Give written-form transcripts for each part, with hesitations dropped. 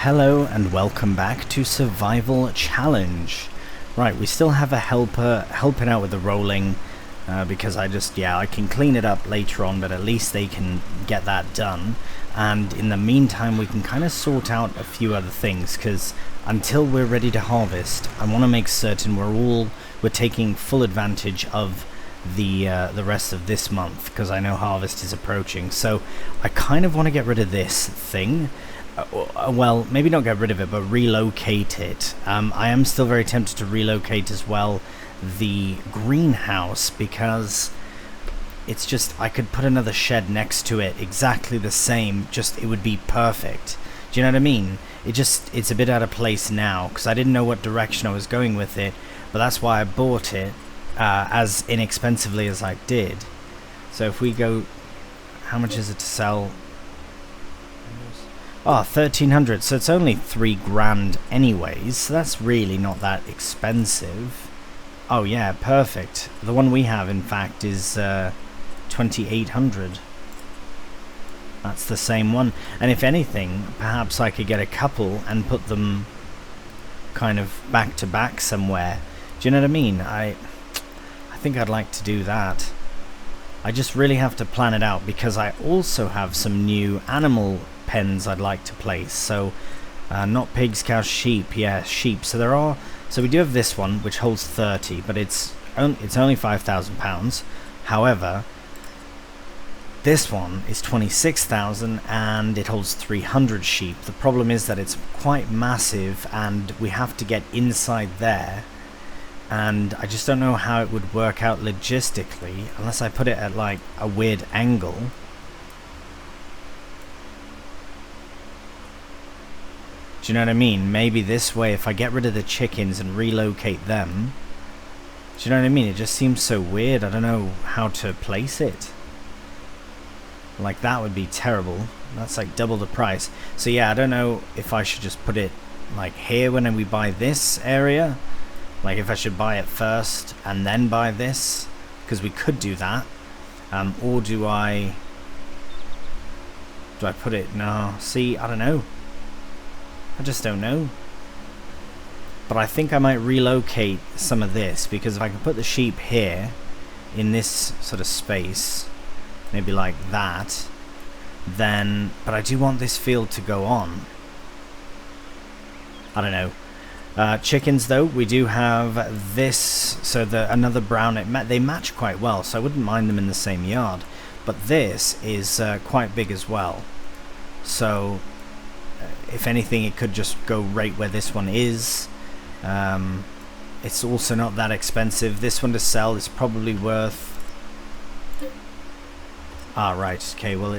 Hello and welcome back to Survival Challenge. Right, we still have a helper helping out with the rolling because I can clean it up later on, but at least they can get that done. And in the meantime, we can kind of sort out a few other things, because until we're ready to harvest, I want to make certain we're taking full advantage of the rest of this month, because I know harvest is approaching. So I kind of want to get rid of this thing. Well, maybe not get rid of it, but relocate it. I am still very tempted to relocate as well the greenhouse, because it's just, I could put another shed next to it, exactly the same, just it would be perfect. Do you know what I mean? It's a bit out of place now, because I didn't know what direction I was going with it, but that's why I bought it as inexpensively as I did. So if we go, how much is it to sell? Oh, 1,300, so it's only 3 grand anyways, so that's really not that expensive. Oh yeah, perfect. The one we have, in fact, is 2,800. That's the same one. And if anything, perhaps I could get a couple and put them kind of back to back somewhere. Do you know what I mean? I think I'd like to do that. I just really have to plan it out, because I also have some new animal pens I'd like to place. So not pigs, cows, sheep. Yeah, sheep. So we do have this one which holds 30, but it's only 5,000 pounds. However, this one is 26,000 and it holds 300 sheep. The problem is that it's quite massive and we have to get inside there, and I just don't know how it would work out logistically unless I put it at like a weird angle. Do you know what I mean? Maybe this way, if I get rid of the chickens and relocate them. Do you know what I mean? It just seems so weird. I don't know how to place it. Like, that would be terrible. That's like double the price. So yeah, I don't know if I should just put it like here when we buy this area. Like if I should buy it first and then buy this. Because we could do that. Or do I put it? No. See, I don't know. I just don't know. But I think I might relocate some of this, because if I can put the sheep here in this sort of space, maybe like that, then, but I do want this field to go on. I don't know. Chickens though, we do have this, so another brown, they match quite well, so I wouldn't mind them in the same yard. But this is quite big as well. So if anything, it could just go right where this one is. It's also not that expensive. This one to sell is probably worth... right, okay, well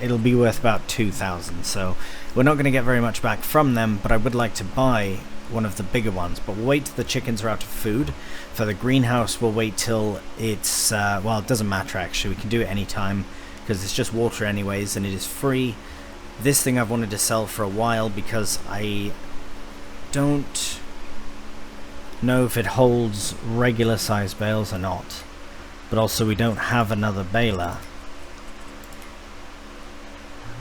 it'll be worth about 2,000, so we're not going to get very much back from them, but I would like to buy one of the bigger ones. But we'll wait till the chickens are out of food. For the greenhouse, we'll wait till it's... well, it doesn't matter actually, we can do it anytime, because it's just water anyways, and it is free. This thing I've wanted to sell for a while, because I don't know if it holds regular size bales or not. But also we don't have another baler.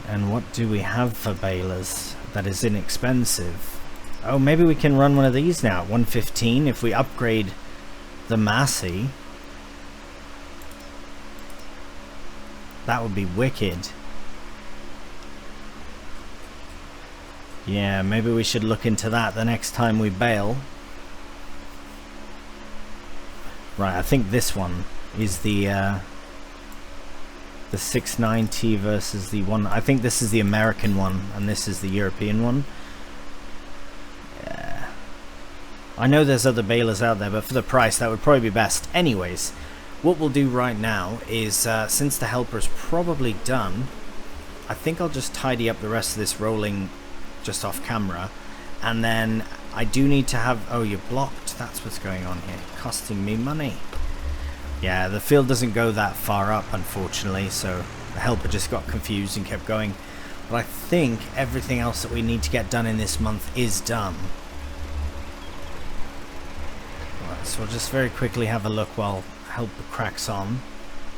And what do we have for balers that is inexpensive? Oh, maybe we can run one of these now. 115 if we upgrade the Massey. That would be wicked. Yeah, maybe we should look into that the next time we bale. Right, I think this one is the 690 versus the one... I think this is the American one, and this is the European one. I know there's other balers out there, but for the price, that would probably be best. Anyways, what we'll do right now is, since the helper's probably done, I think I'll just tidy up the rest of this rolling just off camera. And then I do need to have... Oh, you're blocked. That's what's going on here. Costing me money. Yeah, the field doesn't go that far up, unfortunately, so the helper just got confused and kept going. But I think everything else that we need to get done in this month is done. Right, so we'll just very quickly have a look while helper cracks on.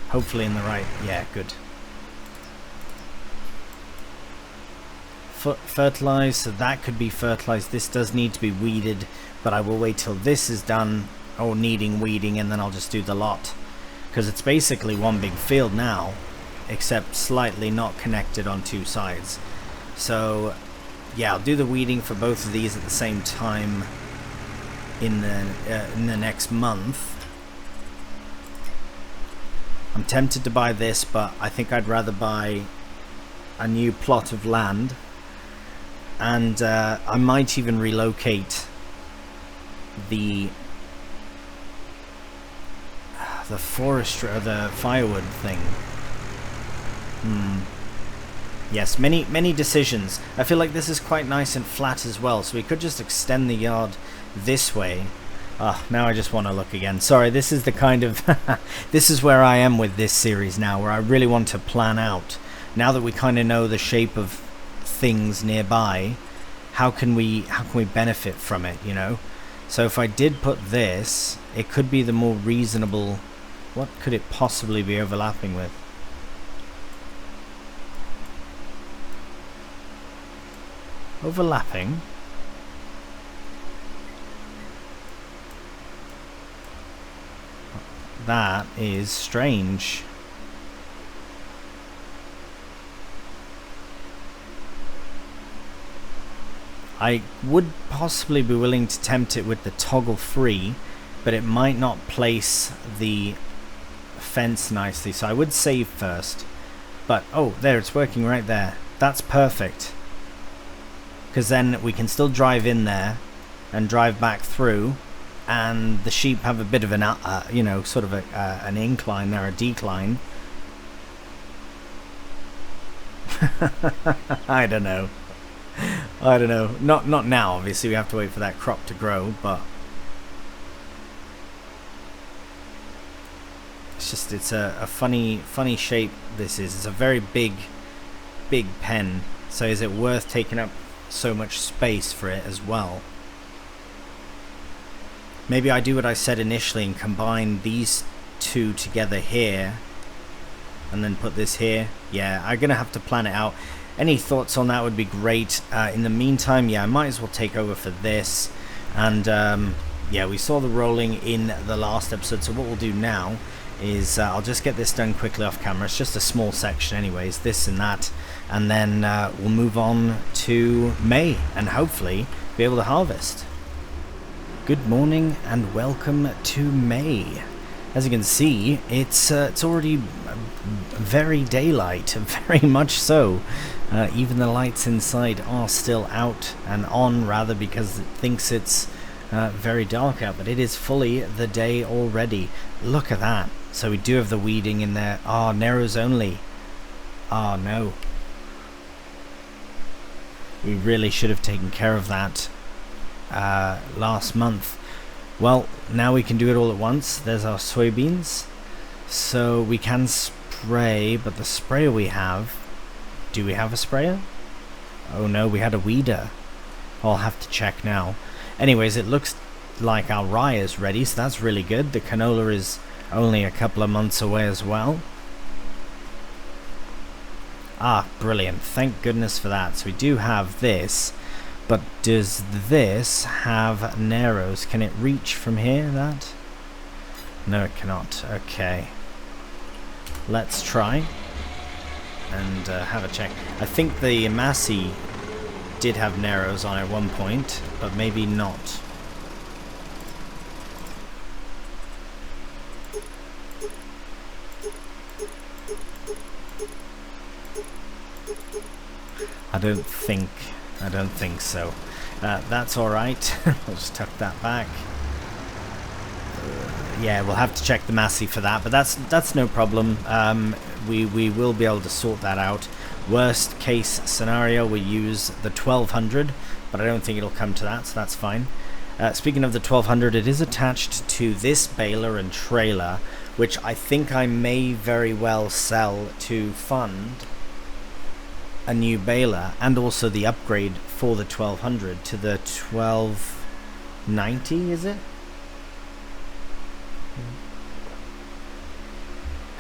Hopefully in the right... Yeah, good. Fertilized, so that could be fertilized. This does need to be weeded, but I will wait till this is done, or needing weeding, and then I'll just do the lot, because it's basically one big field now, except slightly not connected on two sides. So yeah, I'll do the weeding for both of these at the same time in the next month. I'm tempted to buy this, but I think I'd rather buy a new plot of land. And I might even relocate the forestry, or the firewood thing. Yes, many decisions. I feel like this is quite nice and flat as well, so we could just extend the yard this way. Now I just want to look again. Sorry, this is the kind of this is where I am with this series now, where I really want to plan out. Now that we kind of know the shape of things nearby, how can we benefit from it, you know? So if I did put this, it could be the more reasonable. What could it possibly be overlapping with? Overlapping? That is strange. I would possibly be willing to tempt it with the toggle free, but it might not place the fence nicely, so I would save first. But oh, there, it's working right there. That's perfect, because then we can still drive in there and drive back through, and the sheep have a bit of an you know, sort of an incline there, a decline. I don't know. Not now, obviously. We have to wait for that crop to grow, but it's just, it's a funny shape this is. It's a very big pen. So is it worth taking up so much space for it as well? Maybe I do what I said initially and combine these two together here and then put this here. Yeah, I'm gonna have to plan it out. Any thoughts on that would be great. In the meantime, yeah, I might as well take over for this. And yeah, we saw the rolling in the last episode, so what we'll do now is I'll just get this done quickly off camera. It's just a small section anyways, this and that, and then we'll move on to May and hopefully be able to harvest. Good morning and welcome to May. As you can see, it's already very daylight, very much so. Even the lights inside are still out and on, rather, because it thinks it's very dark out, but it is fully the day already. Look at that. So we do have the weeding in there. Ah, narrows only. Ah, no. We really should have taken care of that last month. Well, now we can do it all at once. There's our soybeans. So we can spray, but the sprayer we have... Do we have a sprayer? Oh no, we had a weeder. I'll have to check now. Anyways, it looks like our rye is ready, so that's really good. The canola is only a couple of months away as well. Ah, brilliant. Thank goodness for that. So we do have this, but does this have narrows? Can it reach from here, that? No, it cannot. Okay. Let's try and have a check. I think the Massey did have narrows on it at one point, but maybe not. I don't think so. That's alright. I'll just tuck that back. Yeah, we'll have to check the Massey for that, but that's no problem. We will be able to sort that out. Worst case scenario, we use the 1200, but I don't think it'll come to that, so that's fine. Speaking of the 1200, it is attached to this baler and trailer, which I think I may very well sell to fund a new baler, and also the upgrade for the 1200 to the 1290, is it?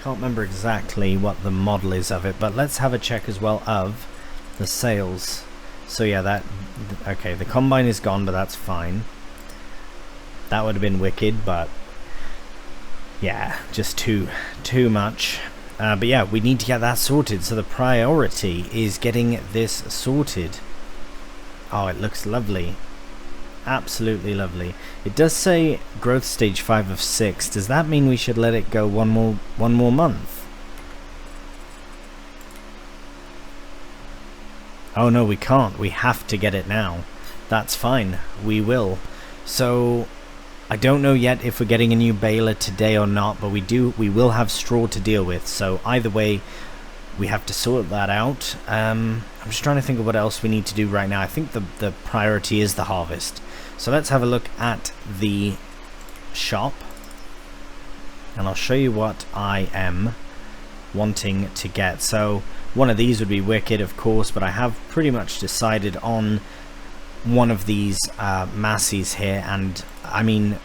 Can't remember exactly what the model is of it, but let's have a check as well of the sales. So yeah, that, okay, the combine is gone, but that's fine. That would have been wicked, but yeah, just too much. But yeah, we need to get that sorted, so the priority is getting this sorted. Oh, it looks lovely. Absolutely lovely. It does say growth stage 5 of 6. Does that mean we should let it go one more month? Oh no, we can't. We have to get it now. That's fine. We will. So I don't know yet if we're getting a new baler today or not, but we will have straw to deal with. So either way, we have to sort that out. I'm just trying to think of what else we need to do right now. I think the priority is the harvest. So let's have a look at the shop, and I'll show you what I am wanting to get. So one of these would be wicked, of course, but I have pretty much decided on one of these Masseys here, and I mean,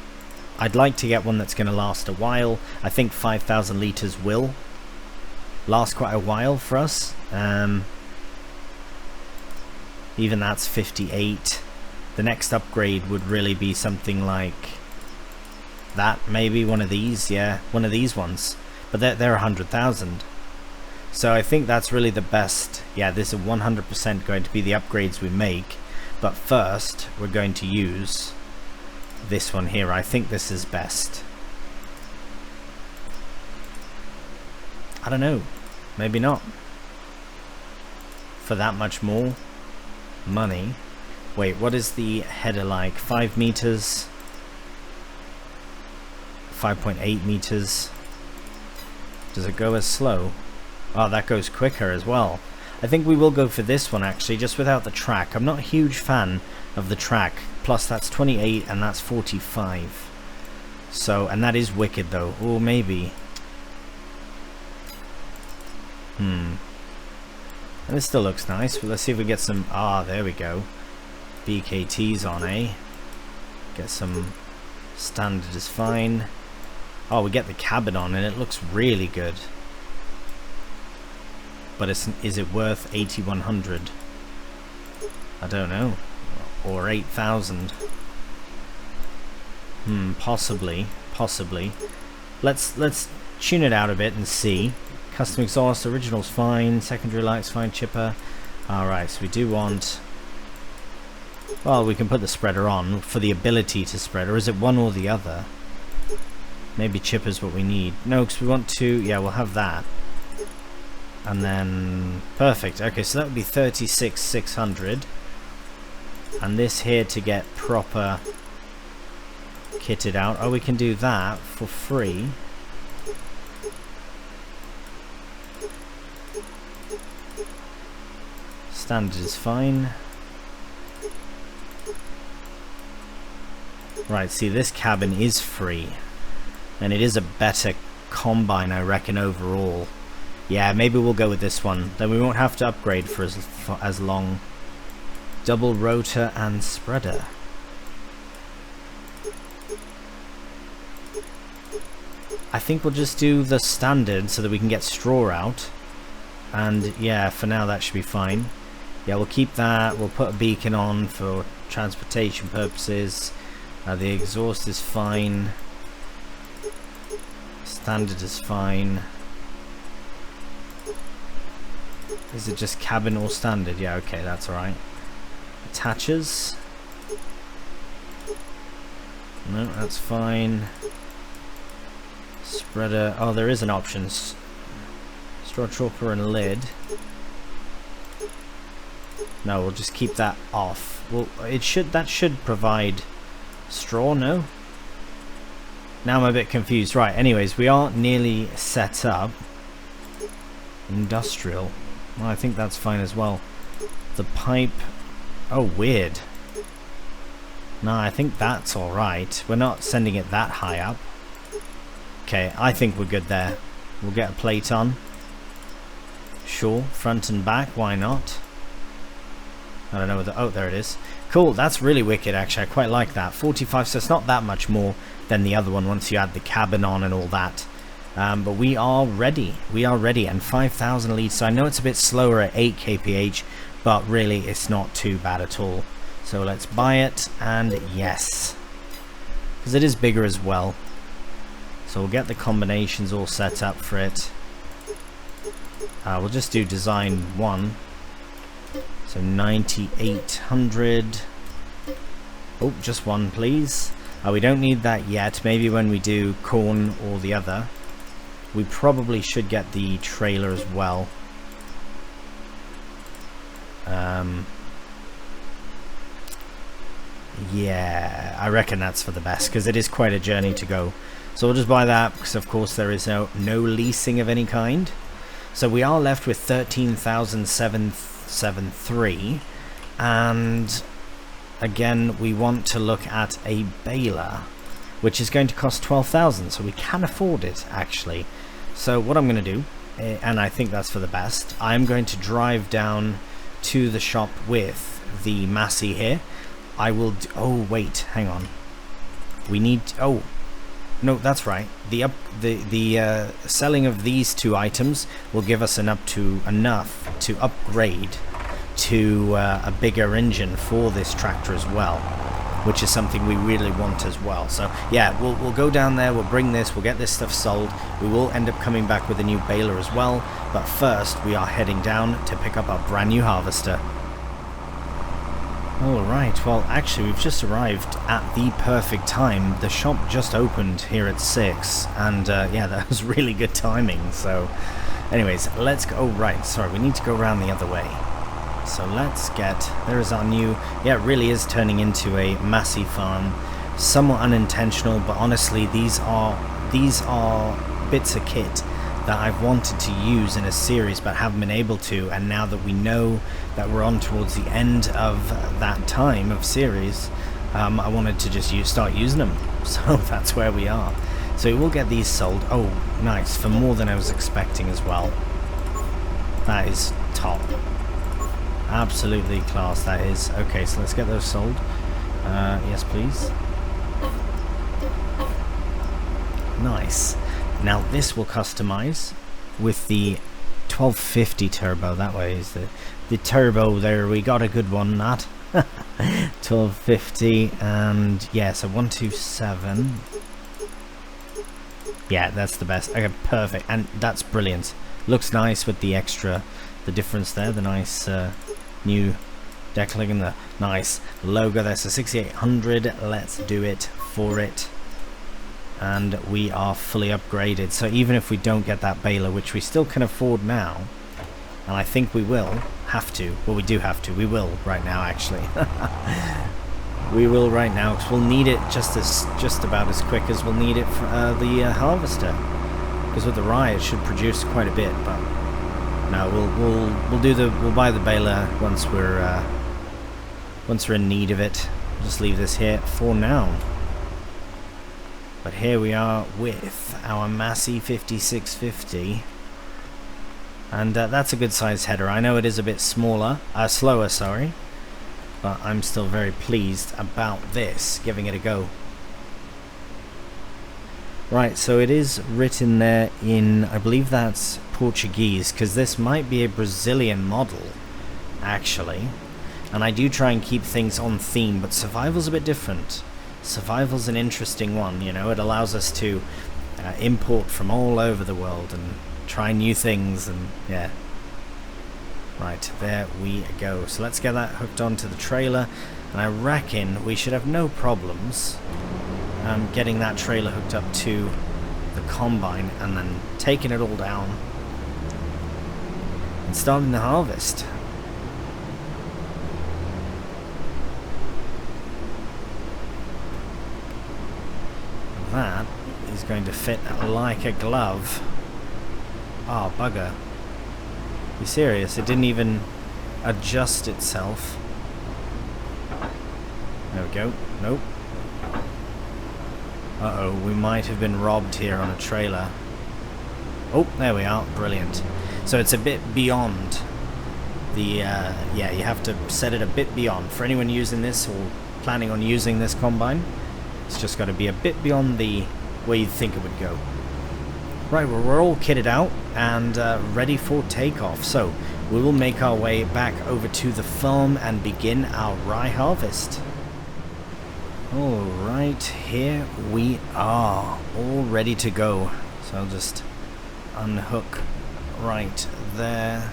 I'd like to get one that's going to last a while. I think 5,000 litres will last quite a while for us. Even that's 58. The next upgrade would really be something like that, maybe one of these. Yeah, one of these ones, but they're 100,000. So I think that's really the best. Yeah, this is 100% going to be the upgrades we make, but first we're going to use this one here. I think this is best. I don't know, maybe not for that much more money. Wait, what is the header like? 5 meters, 5.8 meters. Does it go as slow? Oh, that goes quicker as well. I think we will go for this one actually, just without the track. I'm not a huge fan of the track. Plus that's 28 and that's 45. So, and that is wicked though. Or maybe. And this still looks nice, but let's see if we get some. Ah, there we go. BKTs on, eh? Get some. Standard is fine. Oh, we get the cabin on and it looks really good. But is it worth 8,100? I don't know. Or 8,000. Possibly. Let's tune it out a bit and see. Custom exhaust, original's fine, secondary light's fine, chipper. Alright, so we do want... Well, we can put the spreader on for the ability to spread, or is it one or the other? Maybe chipper's what we need. No, because we want to... Yeah, we'll have that. And then... Perfect. Okay, so that would be 36,600. And this here to get proper kitted out. Oh, we can do that for free. Standard is fine. Right, see, this cabin is free. And it is a better combine, I reckon, overall. Yeah, maybe we'll go with this one. Then we won't have to upgrade for as long. Double rotor and spreader. I think we'll just do the standard so that we can get straw out. And yeah, for now that should be fine. Yeah, we'll keep that. We'll put a beacon on for transportation purposes. The exhaust is fine. Standard is fine. Is it just cabin or standard? Yeah, okay, that's alright. Attaches. No, that's fine. Spreader. Oh, there is an option. Straw chopper and lid. No, we'll just keep that off. Well, that should provide straw, no? Now I'm a bit confused. Right, anyways, we are nearly set up. Industrial. Well, I think that's fine as well. The pipe... Oh, weird. No, I think that's alright. We're not sending it that high up. Okay, I think we're good there. We'll get a plate on. Sure, front and back, why not? I don't know whether... Oh, there it is. Cool, that's really wicked actually. I quite like that. 45, so it's not that much more than the other one once you add the cabin on and all that. But we are ready. We are ready. And 5,000 leads. So I know it's a bit slower at 8 kph, but really it's not too bad at all. So let's buy it, and yes. Because it is bigger as well. So we'll get the combinations all set up for it. We'll just do design 1. So 9,800. Oh, just one please. We don't need that yet. Maybe when we do corn or the other. We probably should get the trailer as well. Yeah, I reckon that's for the best because it is quite a journey to go. So we'll just buy that because of course there is no leasing of any kind. So we are left with 13,773, and again we want to look at a baler, which is going to cost 12,000, so we can afford it actually. So what I'm going to do, and I think that's for the best, I'm going to drive down to the shop with the Massey here. I will do, oh wait, hang on. We need, oh no, that's right. The selling of these two items will give us enough to upgrade to a bigger engine for this tractor as well, which is something we really want as well. So yeah, we'll go down there, we'll bring this, we'll get this stuff sold. We will end up coming back with a new baler as well, but first we are heading down to pick up our brand new harvester. Alright, well actually we've just arrived at the perfect time. The shop just opened here at 6, and yeah, that was really good timing. So anyways, let's go. Oh right, sorry, we need to go around the other way. So let's get, there is our new, yeah, it really is turning into a Massey farm. Somewhat unintentional, but honestly these are bits of kit that I've wanted to use in a series but haven't been able to, and now that we know that we're on towards the end of that time of series, I wanted to just start using them. So that's where we are. So we'll get these sold. Oh nice, for more than I was expecting as well. That is top. Absolutely class, that is. Okay, so let's get those sold. Yes please. Nice. Now this will customize with the 1250 turbo. That way is the turbo there. We got a good one, that 1250, and yeah, so 127. Yeah, that's the best. Okay, perfect, and that's brilliant. Looks nice with the extra, the difference there, the nice new deckling and the nice logo there. So 6800. Let's do it for it. And we are fully upgraded, so even if we don't get that baler, which we still can afford now, and I think we will have to, well we do have to, we will right now actually. We will right now, because we'll need it just about as quick as we'll need it for the harvester, because with the rye it should produce quite a bit. But no, we'll buy the baler once we're in need of it. We'll just leave this here for now. But here we are with our Massey 5650, and that's a good size header. I know it is a bit slower, sorry, but I'm still very pleased about this, giving it a go. Right, so it is written there in, I believe that's Portuguese, because this might be a Brazilian model, actually. And I do try and keep things on theme, but survival's a bit different. Survival's an interesting one, you know. It allows us to import from all over the world and try new things, and yeah. Right, there we go. So let's get that hooked onto the trailer, and I reckon we should have no problems getting that trailer hooked up to the combine and then taking it all down and starting the harvest. That is going to fit like a glove. Oh, bugger. You serious? It didn't even adjust itself. There we go. Nope. Uh-oh, we might have been robbed here on a trailer. Oh, there we are. Brilliant. So it's a bit beyond the, yeah, you have to set it a bit beyond. For anyone using this or planning on using this combine, it's just got to be a bit beyond the where you'd think it would go. Right, well, we're all kitted out and ready for takeoff. So we will make our way back over to the farm and begin our rye harvest. Alright, here we are, all ready to go. So I'll just unhook right there.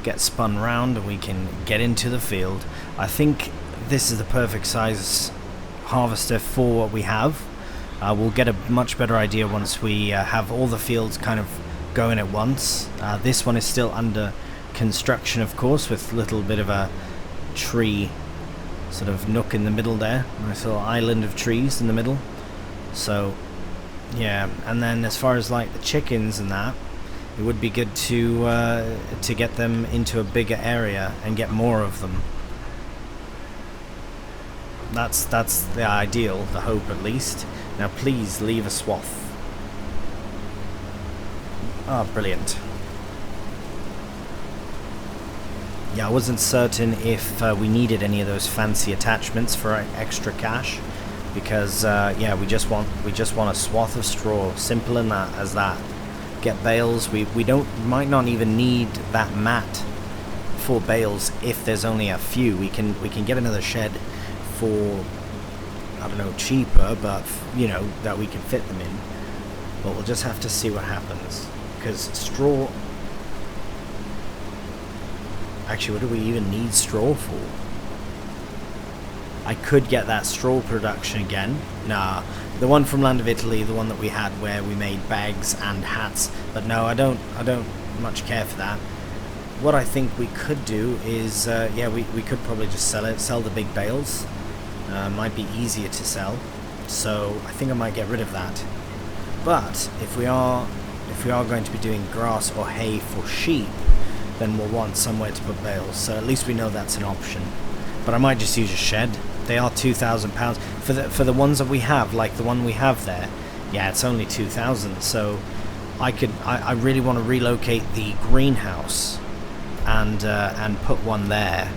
Get spun round and we can get into the field. I think this is the perfect size harvester for what we have. We'll get a much better idea once we have all the fields kind of going at once. This one is still under construction, of course, with a little bit of a tree sort of nook in the middle there. Nice little island of trees in the middle. So, yeah. And then as far as like the chickens and that, it would be good to get them into a bigger area and get more of them. That's the ideal, the hope at least. Now please leave a swath. Oh, brilliant. Yeah, I wasn't certain if we needed any of those fancy attachments for extra cash, because yeah, we just want a swath of straw. Simple in that as that. Get bales. We might not even need that mat for bales if there's only a few. We can get another shed for, I don't know, cheaper, but you know, that we can fit them in. But we'll just have to see what happens, because straw. Actually, what do we even need straw for? I could get that straw production again. Nah, the one from Land of Italy, the one that we had where we made bags and hats. But no, I don't much care for that. What I think we could do is, yeah, we could probably just sell the big bales. Might be easier to sell. So I think I might get rid of that. But if we are going to be doing grass or hay for sheep, then we'll want somewhere to put bales, so at least we know that's an option. But I might just use a shed. They are £2,000 for the ones that we have, like the one we have there. Yeah, it's only 2,000. So I really want to relocate the greenhouse and put one there,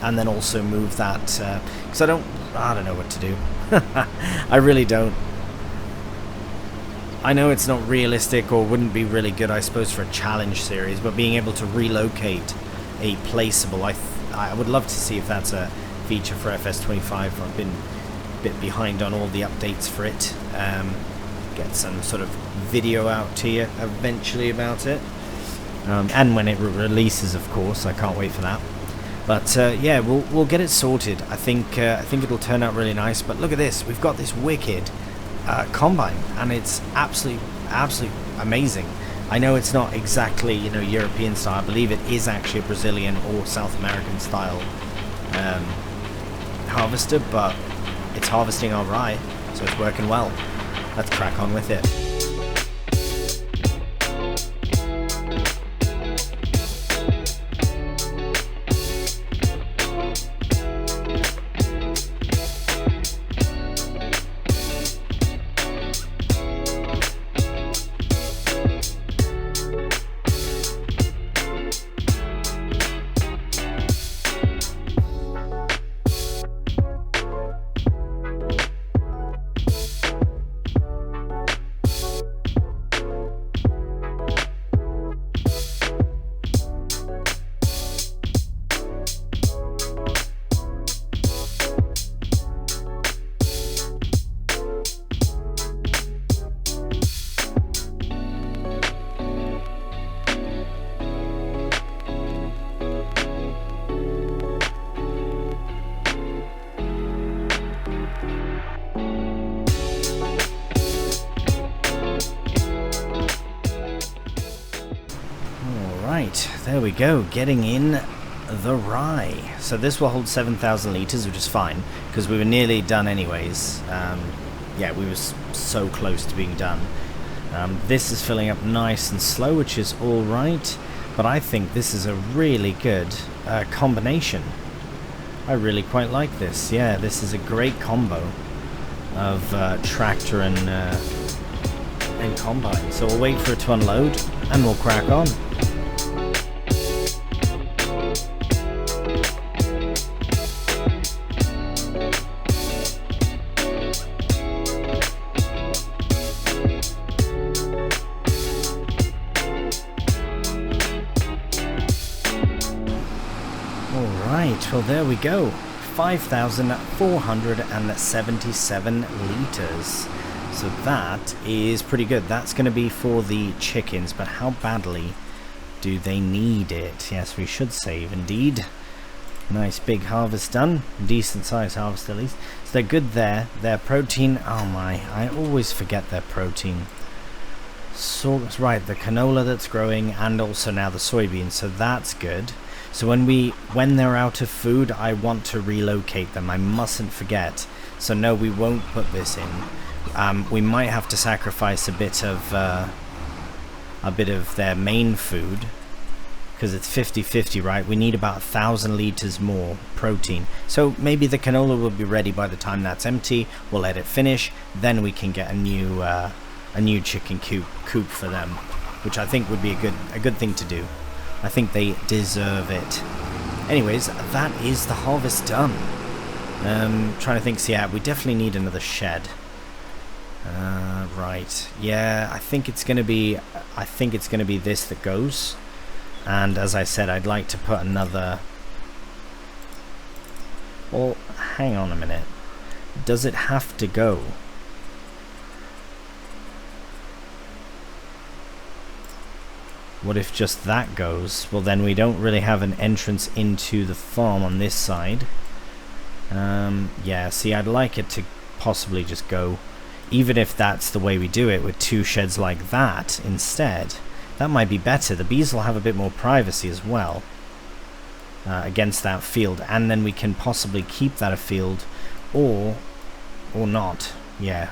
and then also move that because I don't know what to do. I really don't. I know it's not realistic or wouldn't be really good, I suppose, for a challenge series, but being able to relocate a placeable, I would love to see if that's a feature for FS25. I've been a bit behind on all the updates for it. Get some sort of video out to you eventually about it. And when it releases, of course, I can't wait for that. But yeah, we'll get it sorted. I think it'll turn out really nice. But look at this, we've got this wicked combine, and it's absolutely amazing. I know it's not exactly, you know, European style. I believe it is actually a Brazilian or South American style harvester, but it's harvesting our rye, so it's working well. Let's crack on with it. There we go, getting in the rye. So this will hold 7,000 litres, which is fine, because we were nearly done anyways. Yeah, we were so close to being done. This is filling up nice and slow, which is alright, but I think this is a really good combination. I really quite like this. Yeah, this is a great combo of tractor and combine. So we'll wait for it to unload and we'll crack on. Alright, well there we go. 5,477 litres. So that is pretty good. That's going to be for the chickens, but how badly do they need it? Yes, we should save indeed. Nice big harvest done. Decent size harvest at least. So they're good there. Their protein, oh my, I always forget their protein. So, right, the canola that's growing and also now the soybeans, so that's good. So when they're out of food, I want to relocate them. I mustn't forget. So no, we won't put this in. We might have to sacrifice a bit of their main food, because it's 50-50, right? We need about 1,000 litres more protein. So maybe the canola will be ready by the time that's empty. We'll let it finish, then we can get a new chicken coop for them, which I think would be a good thing to do. I think they deserve it. Anyways, that is the harvest done. Trying to think. So yeah, we definitely need another shed. Right. Yeah, I think it's gonna be this that goes. And as I said, I'd like to put another. Well, hang on a minute. Does it have to go? What if just that goes? Well, then we don't really have an entrance into the farm on this side. Yeah, see, I'd like it to possibly just go, even if that's the way we do it, with two sheds like that instead. That might be better. The bees will have a bit more privacy as well against that field, and then we can possibly keep that a field or not. Yeah,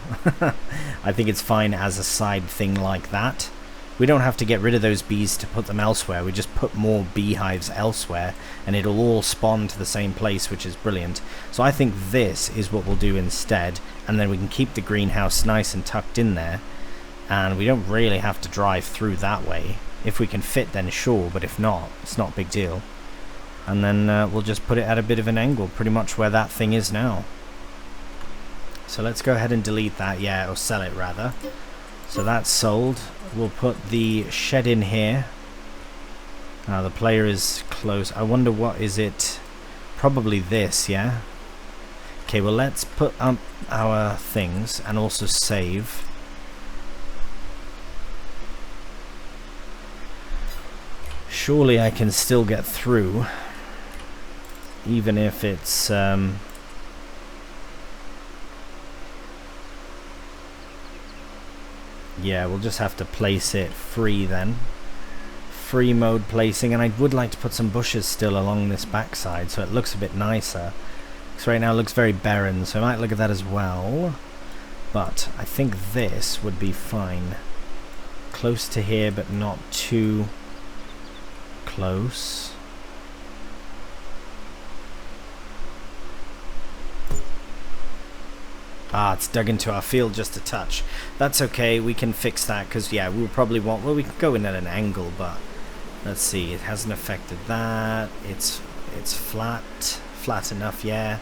I think it's fine as a side thing like that. We don't have to get rid of those bees to put them elsewhere. We just put more beehives elsewhere and it'll all spawn to the same place, which is brilliant. So I think this is what we'll do instead, and then we can keep the greenhouse nice and tucked in there, and we don't really have to drive through that way. If we can fit, then sure, but if not, it's not a big deal. And then we'll just put it at a bit of an angle, pretty much where that thing is now. So let's go ahead and delete that, yeah, or sell it rather. So that's sold. We'll put the shed in here. The player is close. I wonder what is it? Probably this, yeah? Okay, well let's put up our things and also save. Surely I can still get through, even if it's yeah, we'll just have to place it free then. Free mode placing, and I would like to put some bushes still along this backside so it looks a bit nicer. Because right now it looks very barren, so I might look at that as well. But I think this would be fine. Close to here, but not too close. Ah, it's dug into our field just a touch. That's okay, we can fix that, because yeah, we'll probably want, well, we can go in at an angle, but let's see, it hasn't affected that. It's flat enough, yeah.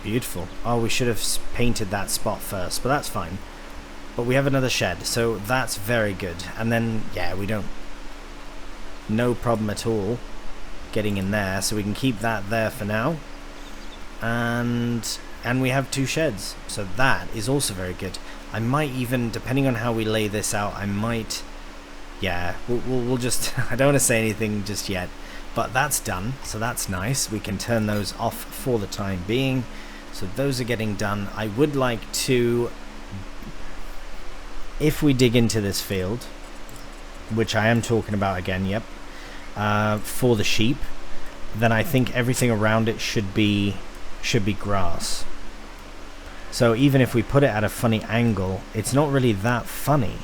Beautiful. Oh, we should have painted that spot first, but that's fine. But we have another shed, so that's very good. And then yeah, we don't, no problem at all getting in there, so we can keep that there for now. And we have two sheds, so that is also very good. I might even, depending on how we lay this out, I might, yeah, we'll just I don't want to say anything just yet, but that's done, so that's nice. We can turn those off for the time being, so those are getting done. I would like to, if we dig into this field, which I am talking about again, yep, for the sheep, then I think everything around it should be grass. So even if we put it at a funny angle, it's not really that funny.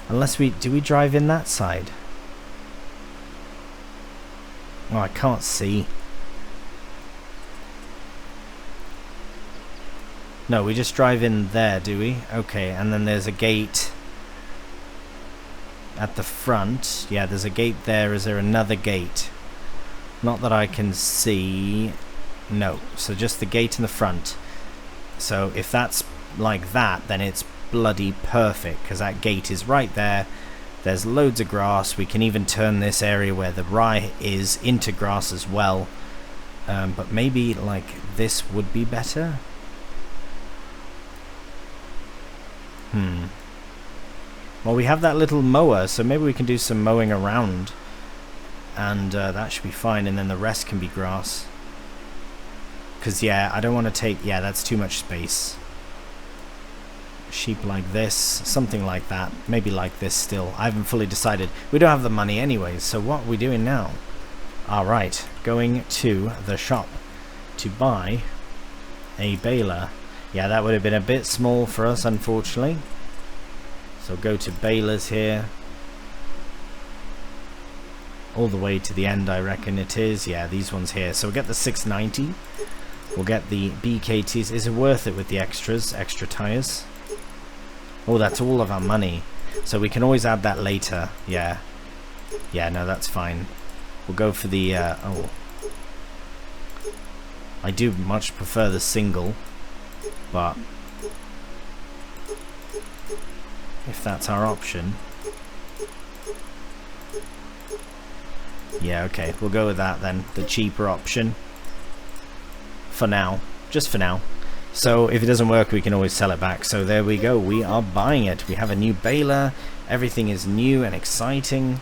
Unless do we drive in that side? Oh, I can't see. No, we just drive in there, do we? Okay, and then there's a gate at the front. Yeah, there's a gate there. Is there another gate? Not that I can see. No, so just the gate in the front. So if that's like that, then it's bloody perfect, because that gate is right there. There's loads of grass. We can even turn this area where the rye is into grass as well. But maybe like this would be better. Well, we have that little mower, so maybe we can do some mowing around, and that should be fine, and then the rest can be grass. Because, yeah, I don't want to take... Yeah, that's too much space. Sheep like this, something like that. Maybe like this still. I haven't fully decided. We don't have the money anyways, so what are we doing now? Alright, going to the shop to buy a baler. Yeah, that would have been a bit small for us, unfortunately. So go to balers here. All the way to the end, I reckon it is. Yeah, these ones here. So we'll get the 690. We'll get the BKTs. Is it worth it with the extras? Extra tires? Oh, that's all of our money. So we can always add that later. Yeah. Yeah, no, that's fine. We'll go for the... oh. I do much prefer the single. But... if that's our option... yeah, okay. We'll go with that then. The cheaper option. For now. Just for now. So if it doesn't work, we can always sell it back. So there we go. We are buying it. We have a new baler. Everything is new and exciting.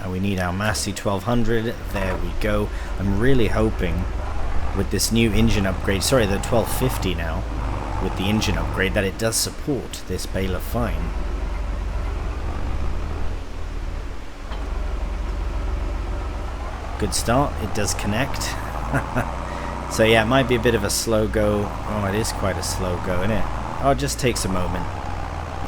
And we need our Massey 1200. There we go. I'm really hoping with this new engine upgrade, sorry, the 1250 now, with the engine upgrade, that it does support this baler fine. Good start. It does connect. So yeah, it might be a bit of a slow go. Oh, it is quite a slow go, isn't it? Oh, it just takes a moment.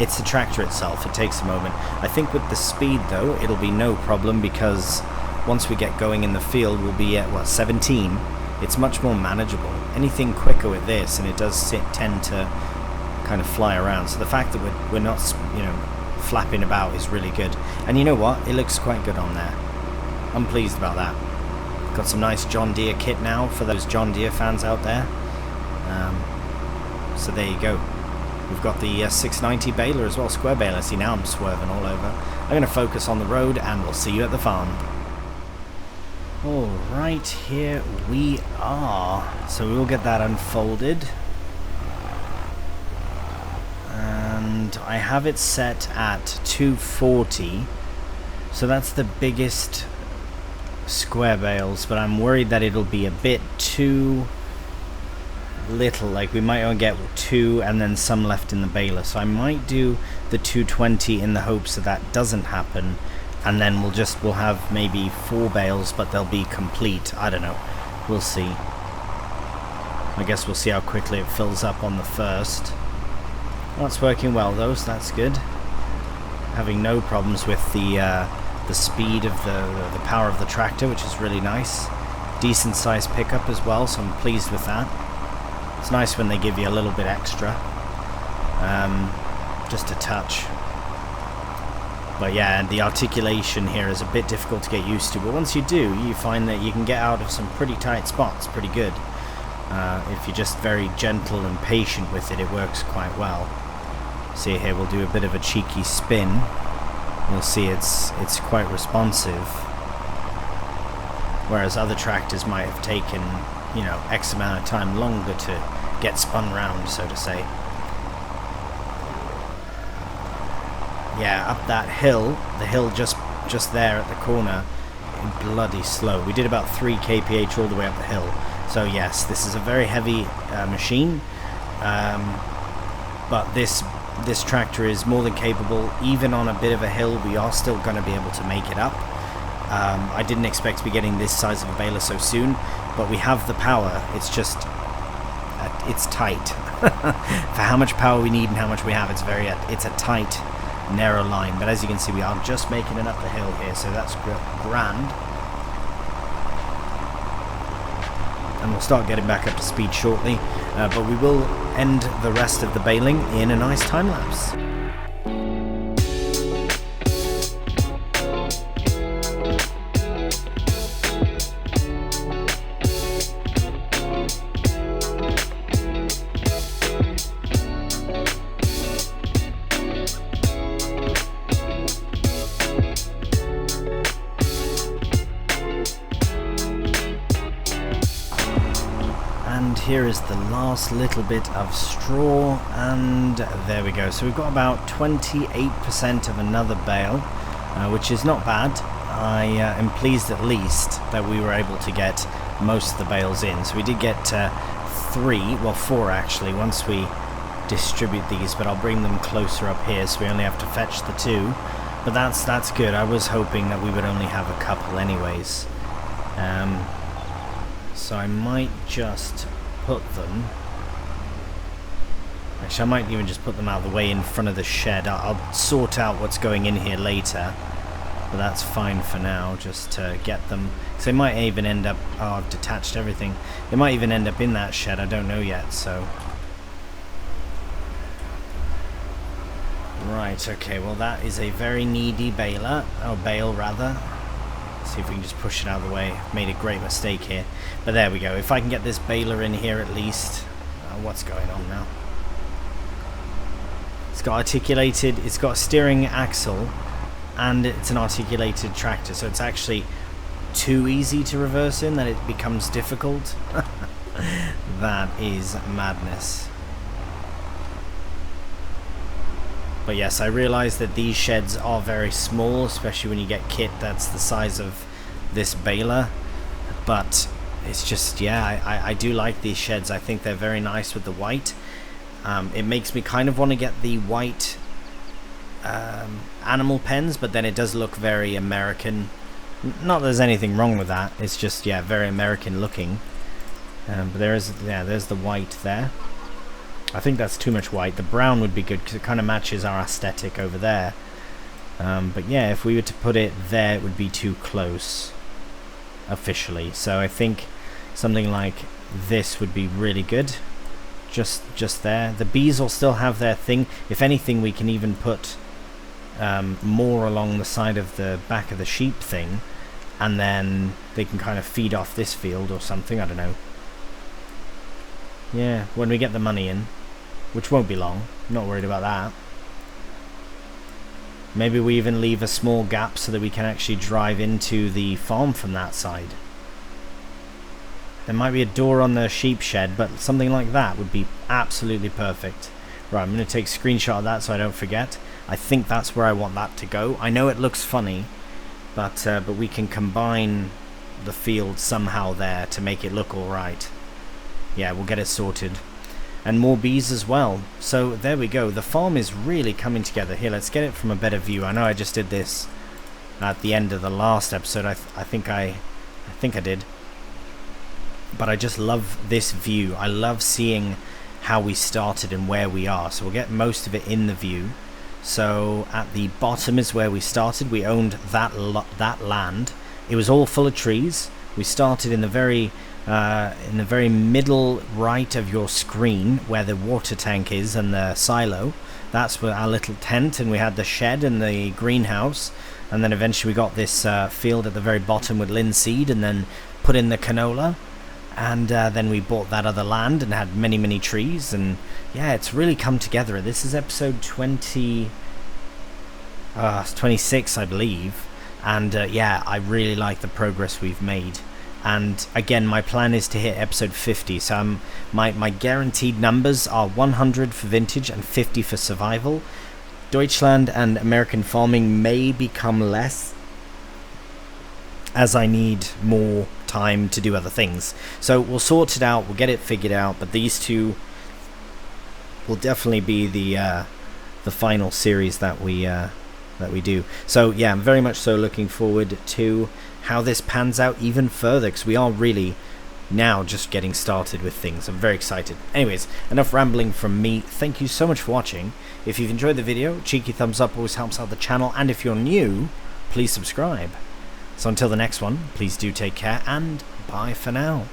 It's the tractor itself. It takes a moment. I think with the speed, though, it'll be no problem, because once we get going in the field, we'll be at, what, 17? It's much more manageable. Anything quicker with this, and it does tend to kind of fly around. So the fact that we're not, you know, flapping about is really good. And you know what? It looks quite good on there. I'm pleased about that. Got some nice John Deere kit now for those John Deere fans out there. So there you go. We've got the 690 baler as well, square baler. See, now I'm swerving all over. I'm going to focus on the road, and we'll see you at the farm. Alright, here we are. So we'll get that unfolded. And I have it set at 240. So that's the biggest square bales, but I'm worried that it'll be a bit too little. Like, we might only get 2 and then some left in the baler. So I might do the 220 in the hopes that that doesn't happen. And then we'll have maybe 4 bales, but they'll be complete. I don't know. We'll see. I guess we'll see how quickly it fills up on the first. Well, it's working well though, so that's good. Having no problems with the speed of the power of the tractor, which is really nice. Decent sized pickup as well, so I'm pleased with that. It's nice when they give you a little bit extra. Just a touch. But yeah, the articulation here is a bit difficult to get used to, but once you do, you find that you can get out of some pretty tight spots pretty good. If you're just very gentle and patient with it, it works quite well. See here, we'll do a bit of a cheeky spin. You'll see it's quite responsive, whereas other tractors might have taken, you know, X amount of time longer to get spun round, so to say. Yeah, up that hill, the hill just there at the corner, bloody slow. We did about 3 kph all the way up the hill. So yes, this is a very heavy machine, but this this tractor is more than capable. Even on a bit of a hill, we are still going to be able to make it up. I didn't expect to be getting this size of a baler so soon, but we have the power. It's just, it's tight. For how much power we need and how much we have, it's a tight, narrow line. But as you can see, we are just making it up the hill here, so that's grand. And we'll start getting back up to speed shortly, but we will end the rest of the baling in a nice time lapse. Here is the last little bit of straw, and there we go. So we've got about 28% of another bale, which is not bad. I am pleased at least that we were able to get most of the bales in. So we did get 4 actually, once we distribute these, but I'll bring them closer up here, so we only have to fetch the 2. But that's good. I was hoping that we would only have a couple anyways. So I might just put them, actually I might even just put them out of the way in front of the shed. I'll sort out what's going in here later, but that's fine for now, just to get them, because they might even end up, oh, I've detached everything, they might even end up in that shed, I don't know yet. So right, okay, well that is a very needy baler, or bale rather. See if we can just push it out of the way. Made a great mistake here, but there we go. If I can get this baler in here at least. What's going on now? It's got articulated, it's got a steering axle, and it's an articulated tractor, so it's actually too easy to reverse in that it becomes difficult. That is madness. But yes, I realize that these sheds are very small, especially when you get kit that's the size of this baler. But it's just, yeah, I do like these sheds. I think they're very nice with the white. It makes me kind of want to get the white animal pens, but then it does look very American. Not that there's anything wrong with that. It's just, yeah, very American looking. But there's the white there. I think that's too much white. The brown would be good because it kind of matches our aesthetic over there. But yeah, if we were to put it there, it would be too close officially. So I think something like this would be really good. Just there. The bees will still have their thing. If anything, we can even put more along the side of the back of the sheep thing, and then they can kind of feed off this field or something. I don't know. Yeah, when we get the money in, which won't be long. I'm not worried about that. Maybe we even leave a small gap so that we can actually drive into the farm from that side. There might be a door on the sheep shed, but something like that would be absolutely perfect. Right, I'm going to take a screenshot of that so I don't forget. I think that's where I want that to go. I know it looks funny, but we can combine the field somehow there to make it look alright. Yeah, we'll get it sorted. And more bees as well. So there we go. The farm is really coming together. Here, let's get it from a better view. I know I just did this at the end of the last episode. I think I did. But I just love this view. I love seeing how we started and where we are. So we'll get most of it in the view. So at the bottom is where we started. We owned that land. It was all full of trees. We started in the very middle right of your screen where the water tank is and the silo. That's where our little tent, and we had the shed and the greenhouse, and then eventually we got this field at the very bottom with linseed, and then put in the canola, and then we bought that other land and had many trees. And yeah, it's really come together. This is episode 26, I believe, and yeah, I really like the progress we've made. And again, my plan is to hit episode 50. So my guaranteed numbers are 100 for vintage and 50 for survival. Deutschland and American farming may become less as I need more time to do other things. So we'll sort it out. We'll get it figured out. But these two will definitely be the the final series that we do. So yeah, I'm very much so looking forward to how this pans out even further, because we are really now just getting started with things. I'm very excited. Anyways, enough rambling from me. Thank you so much for watching. If you've enjoyed the video, cheeky thumbs up always helps out the channel, and if you're new, please subscribe. So until the next one, please do take care, and bye for now.